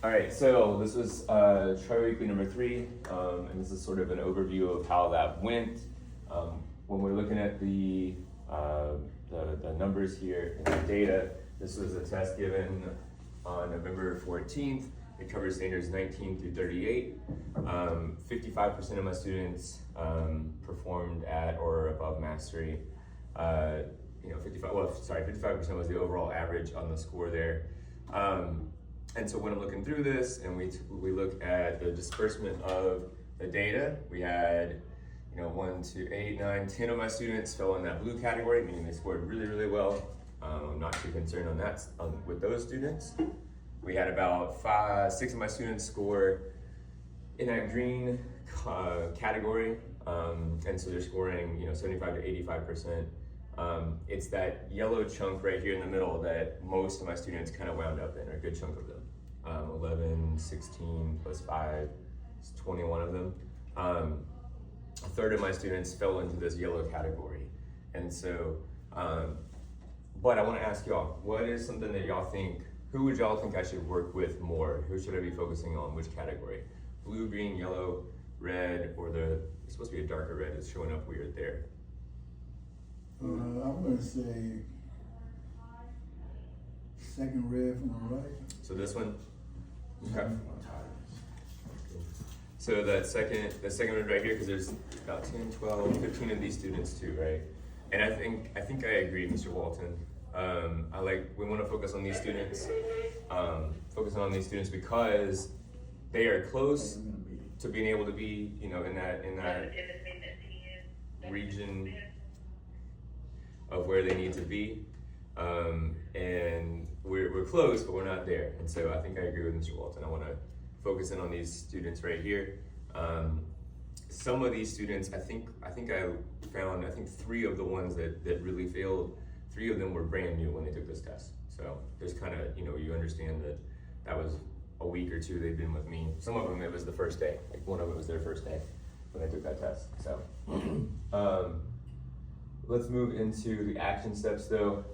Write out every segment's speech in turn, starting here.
All right, so this was tri-weekly number 3, and this is sort of an overview of how that went. When we're looking at the numbers here and the data, this was a test given on November 14th. It covers standards 19 through 38. 55% of my students performed at or above mastery. 55% was the overall average on the score there. And so when I'm looking through this and we look at the disbursement of the data, we had 1, 2, 8, 9, 10 of my students fell in that blue category, meaning they scored really, really well. I'm not too concerned on that with those students. We had about 6 of my students score in that green category, and so they're scoring 75 to 85%. It's that yellow chunk right here in the middle that most of my students kind of wound up in, or a good chunk of them. 11, 16 plus 5, it's 21 of them. A third of my students fell into this yellow category. And so, but I want to ask y'all, what is something that y'all think, who would y'all think I should work with more? Who should I be focusing on? Which category? Blue, green, yellow, red, or it's supposed to be a darker red, it's showing up weird there. I'm going to say second red from the right. So this one? Okay. So the second one right here, because there's about 10, 12, 15 of these students too, right? And I think I agree, Mr. Walton. We want to focus on these students, because they are close to being able to be, in that region of where they need to be. And we're close, but we're not there. And so I think I agree with Mr. Walton. I want to focus in on these students right here. Some of these students, I think I found 3 of the ones that really failed. 3 of them were brand new when they took this test. So there's kind of, you understand that was a week or 2 they've been with me. Some of them, it was the first day. Like one of them was their first day when they took that test. So let's move into the action steps though.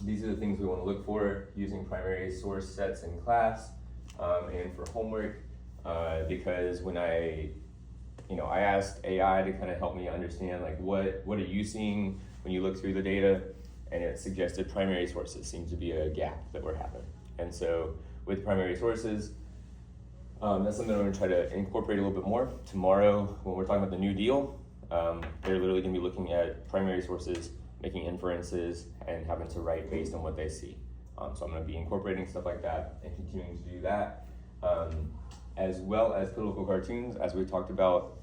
These are the things we want to look for using primary source sets in class and for homework, because when I asked AI to kind of help me understand like what are you seeing when you look through the data, and it suggested primary sources seems to be a gap that we're having. And so with primary sources, that's something I'm going to try to incorporate a little bit more. Tomorrow, when we're talking about the New Deal, they're literally going to be looking at primary sources, making inferences, and having to write based on what they see. So I'm going to be incorporating stuff like that and continuing to do that, as well as political cartoons. As we talked about,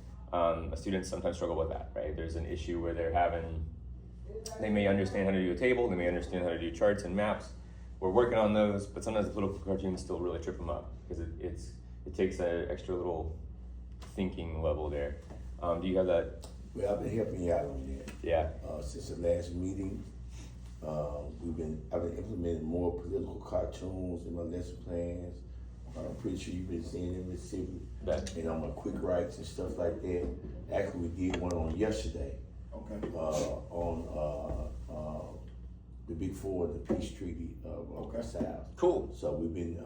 students sometimes struggle with that, right? There's an issue where they may understand how to do a table, they may understand how to do charts and maps. We're working on those, but sometimes the political cartoons still really trip them up because it takes an extra little thinking level there. Do you have that? Well, I've been helping you out on that. Yeah. Since the last meeting, I've been implementing more political cartoons in my lesson plans. I'm pretty sure you've been seeing them in Mississippi. And on my quick writes and stuff like that. Actually, we did one on yesterday. Okay. On the Big Four, the Peace Treaty of the South. Cool. So we've been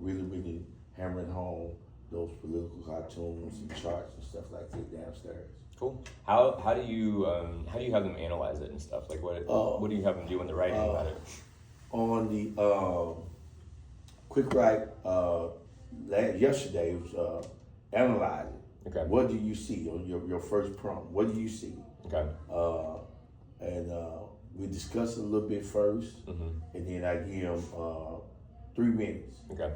really hammering home those political cartoons and charts and stuff like that downstairs. Cool. How do you have them analyze it and stuff? Like what do you have them do when they're writing about it? On the quick write yesterday was analyzing. Okay. What do you see on your first prompt? What do you see? Okay. And we discuss it a little bit first, and then I give them 3 minutes. Okay.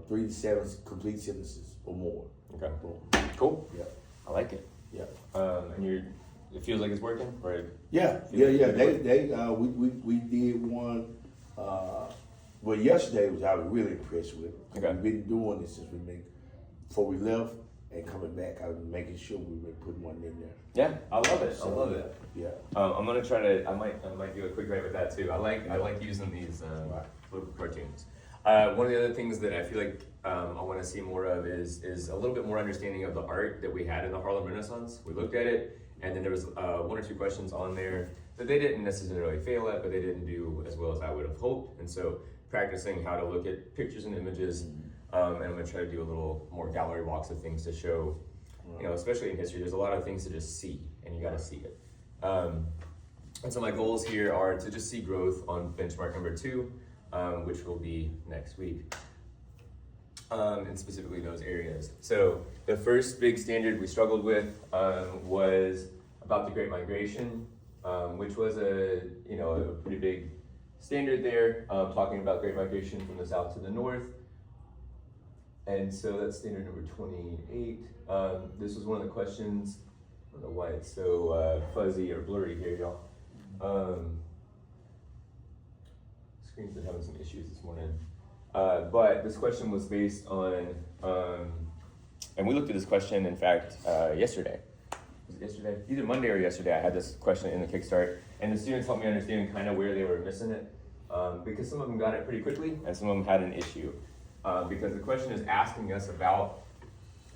3 to 7 complete sentences or more. Okay. Boom. Cool. Yeah. I like it. Yeah. And it feels like it's working, right? Yeah. We did one. Well, yesterday I was really impressed with. Okay. We've been doing this since before we left and coming back. I've been making sure we've been putting one in there. Yeah, I love it. I love it. Yeah. I'm gonna try to. I might do a quick write with that too. I like using these political cartoons. One of the other things that I feel like I want to see more of is a little bit more understanding of the art that we had in the Harlem Renaissance. We looked at it, and then there was 1 or 2 questions on there that they didn't necessarily fail at, but they didn't do as well as I would have hoped. And so practicing how to look at pictures and images, and I'm gonna try to do a little more gallery walks of things to show, you know, especially in history, there's a lot of things to just see, and you gotta see it. And so my goals here are to just see growth on benchmark number 2, which will be next week, and specifically those areas. So the first big standard we struggled with was about the Great Migration, which was a pretty big standard there, talking about Great Migration from the south to the north. And so that's standard number 28. This was one of the questions. I don't know why it's so fuzzy or blurry here, y'all. Screen's been having some issues this morning. But this question was based on, and we looked at this question, in fact, yesterday. Was it yesterday? Either Monday or yesterday, I had this question in the Kickstart, and the students helped me understand kind of where they were missing it, because some of them got it pretty quickly, and some of them had an issue. Because the question is asking us about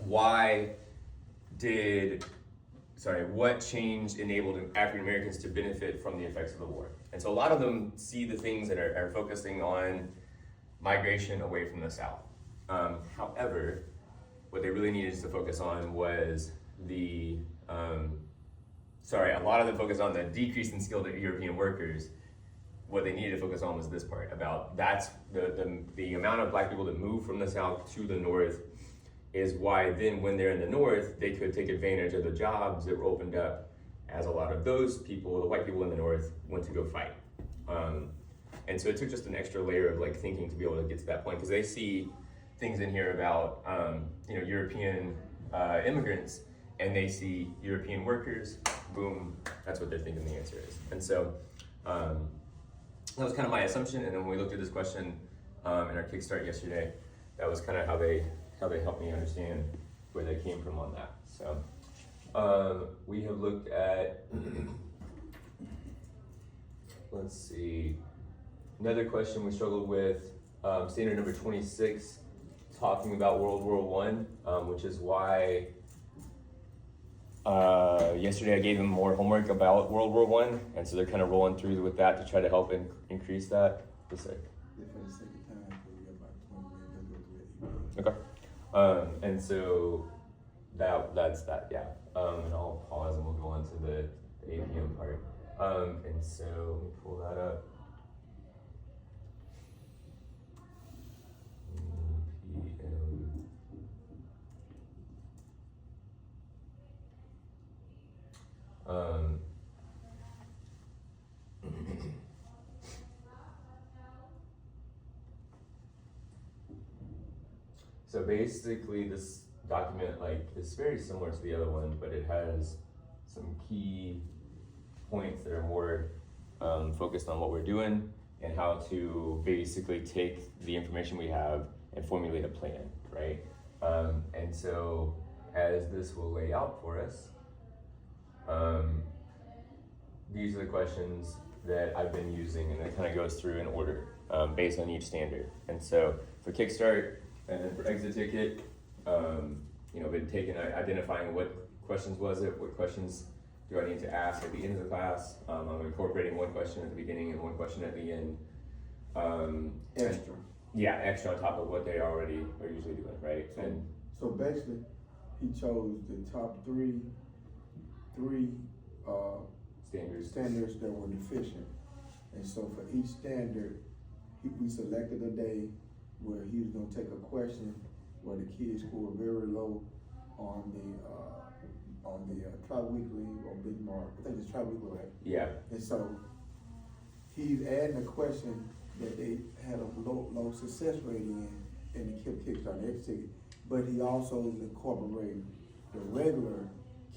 what change enabled African Americans to benefit from the effects of the war. And so a lot of them see the things that are focusing on migration away from the South. However, what they really needed to focus on was a lot of them focused on the decrease in skilled European workers. What they needed to focus on was this part about that's the amount of black people that move from the South to the North is why then when they're in the North, they could take advantage of the jobs that were opened up as a lot of those people, the white people in the North, went to go fight. And so it took just an extra layer of like thinking to be able to get to that point, because they see things in here about European immigrants, and they see European workers, boom, that's what they're thinking the answer is. And so that was kind of my assumption, and then when we looked at this question in our Kickstart yesterday, that was kind of how they helped me understand where they came from on that. So we have looked at, let's see, another question we struggled with, standard number 26, talking about World War I, which is why yesterday I gave them more homework about World War I, and so they're kind of rolling through with that to try to help increase that. Just a sec. For the sake of time, we got about 20 minutes. Go Okay. And so that's that, yeah. And I'll pause and we'll go on to the APM part. And so let me pull that up. So basically this document is very similar to the other one, but it has some key points that are more focused on what we're doing and how to basically take the information we have and formulate a plan, right? And so as this will lay out for us, these are the questions that I've been using, and it kind of goes through in order based on each standard. And so for Kickstart and then for Exit Ticket, been identifying what questions was it, what questions do I need to ask at the end of the class. I'm incorporating one question at the beginning and one question at the end. Extra. Extra on top of what they already are usually doing, right? So basically, he chose the top three standards that were deficient. And so for each standard, we selected a day where he was gonna take a question where the kids scored very low on the tri-weekly or big mark. I think it's tri-weekly, right? Yeah. And so he's adding a question that they had a low success rate in the Kipp Kickstart X ticket, but he also is incorporating the regular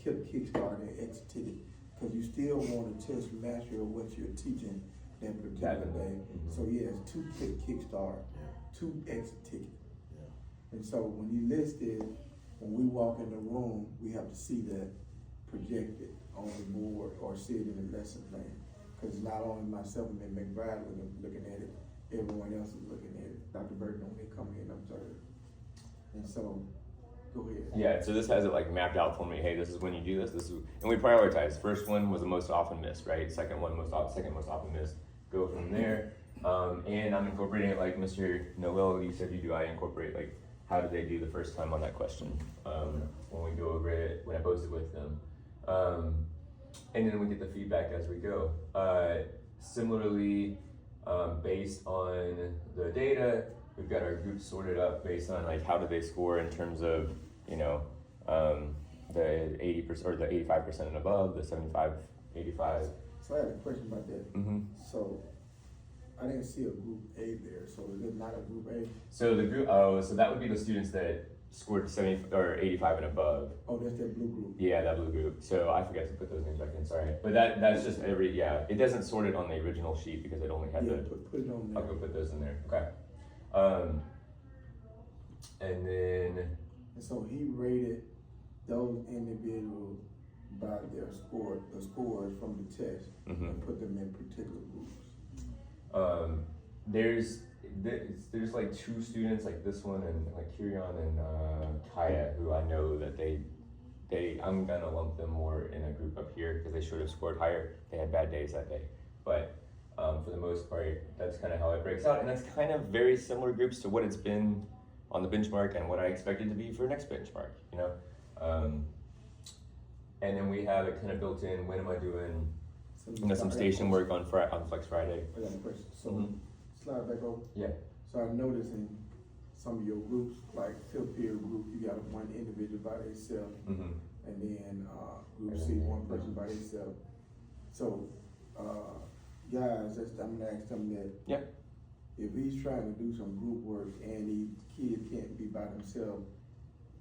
Kipp Kickstart and X ticket, because you still want to test mastery of what you're teaching that particular day. Mm-hmm. So he has 2 Kipp Kickstart, 2 X ticket. And so when you list it, when we walk in the room, we have to see that projected on the board or see it in the lesson plan. Because not only myself and McBride looking at it, everyone else is looking at it. Dr. Burton only come in observe. And so, go ahead. Yeah, so this has it mapped out for me. Hey, this is when you do this. And we prioritize. First one was the most often missed, right? Second most often missed. Go from there. And I'm incorporating it like Mr. Noel, you said you do, I incorporate like, how did they do the first time on that question? When we go over it, when I post it with them. And then we get the feedback as we go. Similarly, based on the data, we've got our groups sorted up based on like how do they score in terms of, you know, the 80% or the 85% and above, the 75, 85. So I had a question about that. Mm-hmm. So I didn't see a group A there, so is it not a group A? So the group, so that would be the students that scored 70 or 85 and above. Oh, that's that blue group. Yeah, that blue group. So I forgot to put those names back in, sorry. But that's just it doesn't sort it on the original sheet because it only had Yeah, the, put it on there. I'll go put those in there, okay. And then, And so he rated those individuals by their score, the scores from the test, and put them in particular groups. there's like two students, like this one and like Kirion and Kaya, who I know that I'm gonna lump them more in a group up here because they should have scored higher. They had bad days that day, but for the most part, that's kind of how it breaks out, and that's kind of very similar groups to what it's been on the benchmark and what I expected to be for next benchmark, you know. And then we have it kind of built in. When am I doing some station work on Flex Friday? I got a question. So slide back over. Yeah. So I noticed in some of your groups, like fifth period group, you got one individual by themselves, and then group C, one person by themselves. So guys, I'm gonna ask them that. Yeah. If he's trying to do some group work and these kids can't be by themselves,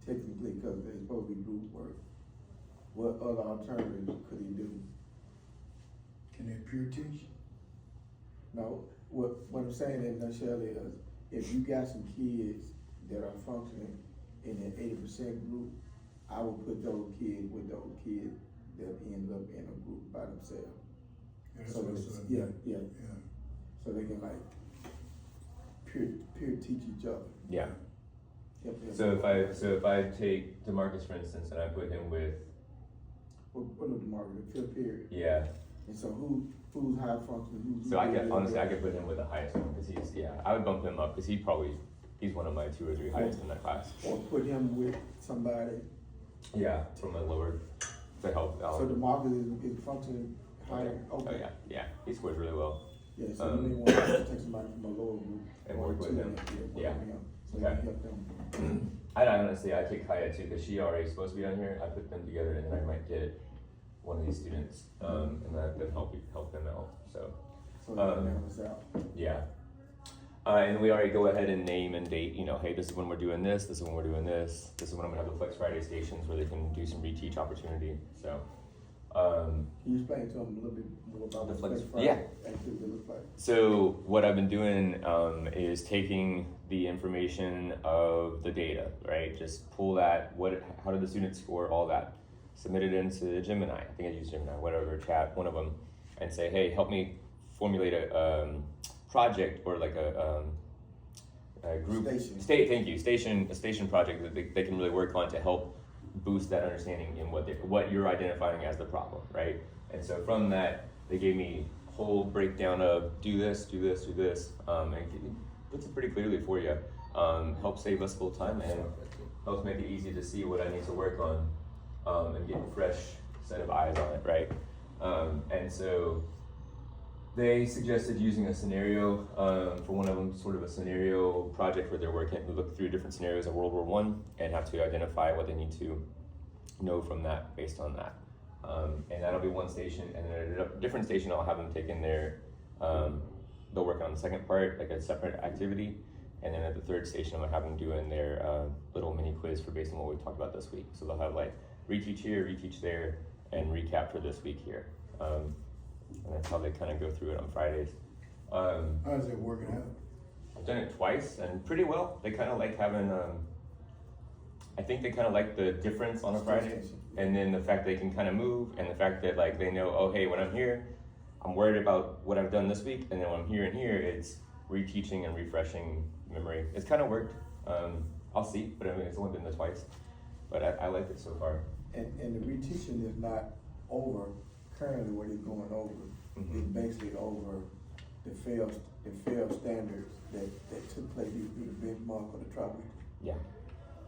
technically, because they're supposed to be group work, what other alternatives could he do? Can they peer teach? No, what I'm saying in a nutshell is, if you got some kids that are functioning in an 80% group, I would put those kids with those kids that end up in a group by themselves. Yeah, that's So what I it's- said. yeah. So they can like peer teach each other. Yeah. Help them. So if I take DeMarcus for instance, and I put him with What is the market, the fifth period? yeah. And so who's high functioning? So I could put him with the highest one because I would bump him up because he's one of my 2 or 3 highest in that class. Or put him with somebody. Yeah, from a lower to help out. So the market is functioning higher. Okay. Oh yeah, he scores really well. Yeah, so you may want to take somebody from a lower group. And work with him. Yeah. So you can help them. I honestly, I take Kaya too because she already supposed to be on here. I put them together and then I might get one of these students and then help them out. So So you can balance out. yeah. And we already go ahead and name and date, you know, hey, this is when we're doing this is when we're doing this is when I'm gonna have the Flex Friday stations where they can do some reteach opportunity. So Can you explain to them a little bit more about The what Flex- Flex Friday yeah. activity looks like? So what I've been doing is taking the information of the data, right? Just pull that, how did the students score, all that. Submit it into Gemini, I think I use Gemini, whatever, chat, one of them, and say, hey, help me formulate a project or like a group. Station. A station project that they can really work on to help boost that understanding in what you're identifying as the problem, right? And so from that, they gave me a whole breakdown of do this, and it puts it pretty clearly for you. Helps save us full time and helps make it easy to see what I need to work on and get a fresh set of eyes on it, right? And so they suggested using a scenario for one of them, sort of a scenario project where they're working to look through different scenarios of World War I and have to identify what they need to know from that based on that. And that'll be one station, and then at a different station I'll have them take in their, they'll work on the second part, like a separate activity, and then at the third station I'm gonna have them do in their little mini quiz for based on what we talked about this week. So they'll have like reteach here, reteach there, and recap for this week here. And that's how they kind of go through it on Fridays. How's it working out? I've done it twice and pretty well. They kind of like having, I think they kind of like the difference on a Friday, and then the fact they can kind of move, and the fact that like they know, oh hey, when I'm here, I'm worried about what I've done this week, and then when I'm here and here, it's reteaching and refreshing memory. It's kind of worked. I'll see, but I mean, it's only been there twice, but I like it so far. And the reteaching is not over currently what he's going over. It's basically over the failed standards that took place either through the benchmark or the tri-week. Yeah.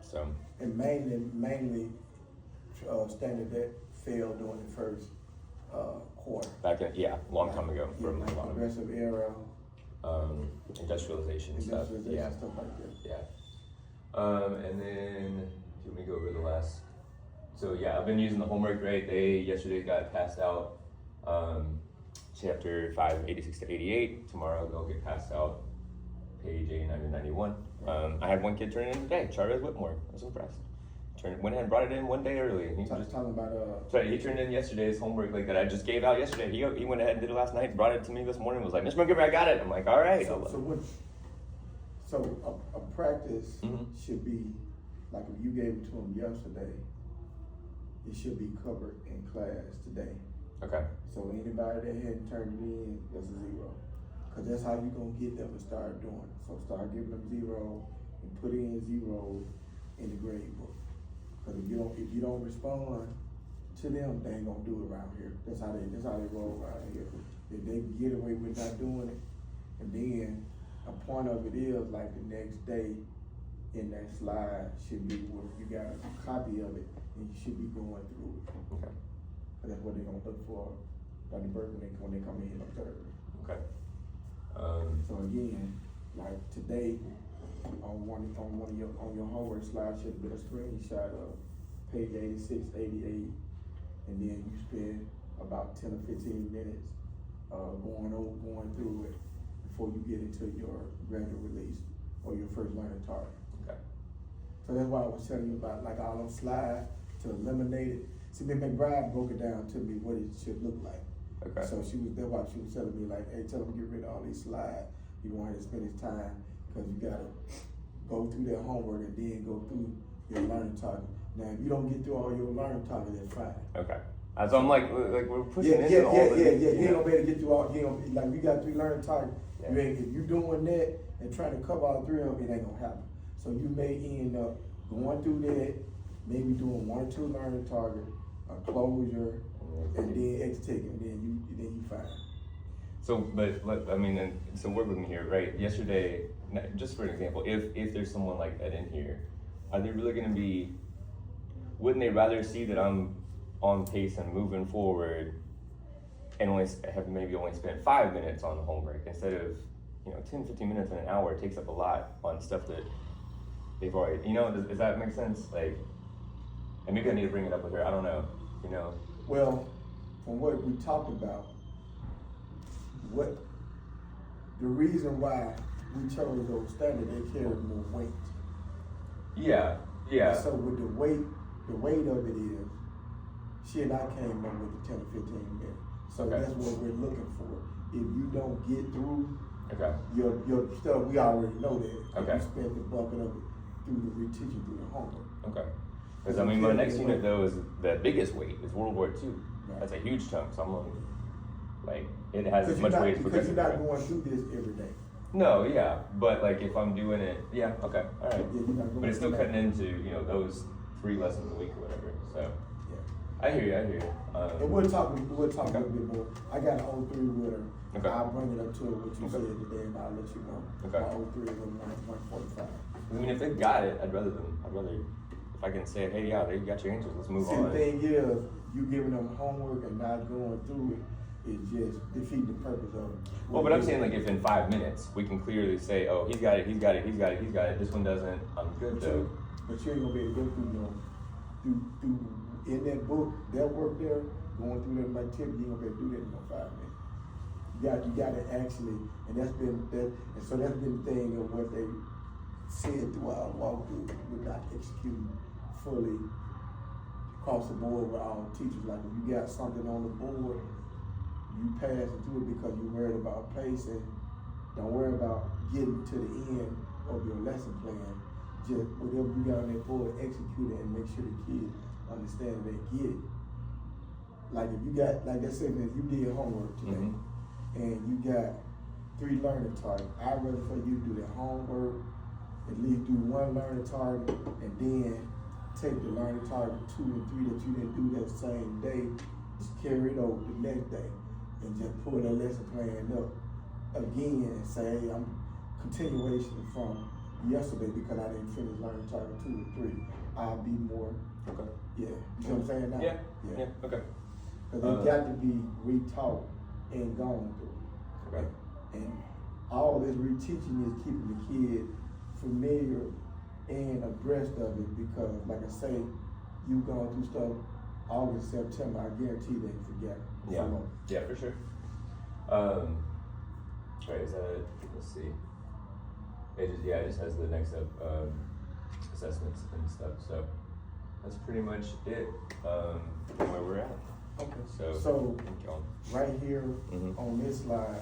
So, And mainly, standard that failed during the first, quarter. back in, long time ago, Yeah, from like progressive era, industrialization stuff. industrialization, stuff like that. Yeah. And then, do you want me to go over the last? So yeah, I've been using the homework, right? Yesterday got passed out, chapter 5, 86 to 88. Tomorrow they'll get passed out, page 89 to 91. I had one kid turn it in today, Charles Whitmore. I was impressed. Went ahead and brought it in one day early. He just Talking about, sorry, he turned in yesterday's homework like that I just gave out yesterday. He went ahead and did it last night, brought it to me this morning, was like, Mr. Montgomery, I got it. I'm like, all right. So a practice Mhm. should be, like if you gave it to them yesterday, it should be covered in class today. Okay. So anybody that hadn't turned it in, that's a 0. Cause that's how you gonna get them to start doing it. So start giving them 0 and put in 0 in the grade book. Cause if you don't respond to them, they ain't gonna do it around here. That's how they roll around here. If they get away with not doing it, and then a point of it is like the next day in that slide should be where you got a copy of it and you should be going through it. Okay. Cause that's what they're gonna look for, Dr. Bergman, when they come in on Thursday. Okay. So again, like today, on your homework slide should be a screenshot of page 86, 88, and then you spend about 10 or 15 minutes, going through it before you get into your graduate release or your first learning target. Okay. So that's why I was telling you about like all those slides to eliminate it. See, Ms. McBride broke it down to me what it should look like. Okay. So that's why she was telling me like, hey, tell him to get rid of all these slides. You want him to spend his time, cause you gotta go through their homework and then go through your learning target. Now, if you don't get through all your learning target, that's fine. Okay. So I'm like we're pushing into Yeah. all the You ain't gonna be able to get through all, like you got 3 learning targets. Yeah. If you doing that and trying to cover all 3 of them, it ain't gonna happen. So you may end up going through that, maybe doing 1 or 2 learning targets, a closure, and then exit, and then you fine. So, but I mean, so work with me here, right? Yesterday, just for an example, if there's someone like that in here, are they really going to be? Wouldn't they rather see that I'm on pace and moving forward, and only spent 5 minutes on the homework instead of 10, 15 minutes and an hour? It takes up a lot on stuff that they've already. Does that make sense? Like, and maybe I need to bring it up with her. I don't know. Well, from what we talked about, the reason why we chose those standards, they carry more weight. Yeah. So with the weight of it is, she and I came up with the 10 or 15 minutes. So Okay. that's what we're looking for. If you don't get through Okay. your stuff, we already know that. Okay. You spent the bucket of it through the reteaching, through the homework. Okay. Because I mean, my next unit though is the biggest weight is World War II. Right. That's a huge chunk. So I'm like it has as much weight as Because you're not progressive. going through this every day. No, yeah, but like if I'm doing it, yeah, okay, all right. Yeah, you're not going But it's still through cutting into those 3 lessons a week or whatever. So Yeah. I hear you. And we'll talk a little bit more. I got an 03 with her. Okay. I'll bring it up to her, what you Okay. said today, and I'll let you know. Okay. My 03 is 145. I mean, if they've got it, I'd rather if I can say, hey, yeah, they got your answers. Let's move See, on. the thing is, you giving them homework and not going through it, it just defeat the purpose of it. Well, but I'm saying like if in 5 minutes we can clearly say, oh, he's got it. This one doesn't. I'm good though. But you ain't gonna be able to go through in that book, that work there, going through that activity, you ain't gonna be able to do that in no 5 minutes. You gotta actually, and that's been the thing of what they said throughout walkthrough, we're not executing fully across the board with all teachers. Like if you got something on the board, you pass it through it because you're worried about pacing. Don't worry about getting to the end of your lesson plan. Just whatever you got on that board, execute it and make sure the kids understand that they get it. Like if you got, like let's say if you did homework today, and you got 3 learning targets, I'd rather for you to do that homework, at least do 1 learning target, and then take the learning target 2 and 3 that you didn't do that same day, just carry it over the next day, and just pull that lesson plan up again and say, hey, I'm continuation from yesterday because I didn't finish learning Title 2 and 3. I'll be more, Okay. yeah, you know what I'm saying now? Yeah, okay. Cause they got to be retaught and gone through. Okay. And all this reteaching is keeping the kid familiar and abreast of it because, like I say, you going through stuff August, September, I guarantee they forget. Yeah, yeah, for sure. Right, is that, let's see. It just has the next up, assessments and stuff, so that's pretty much it, where we're at. Okay. So, So, thank y'all. right here Mhm. on this slide,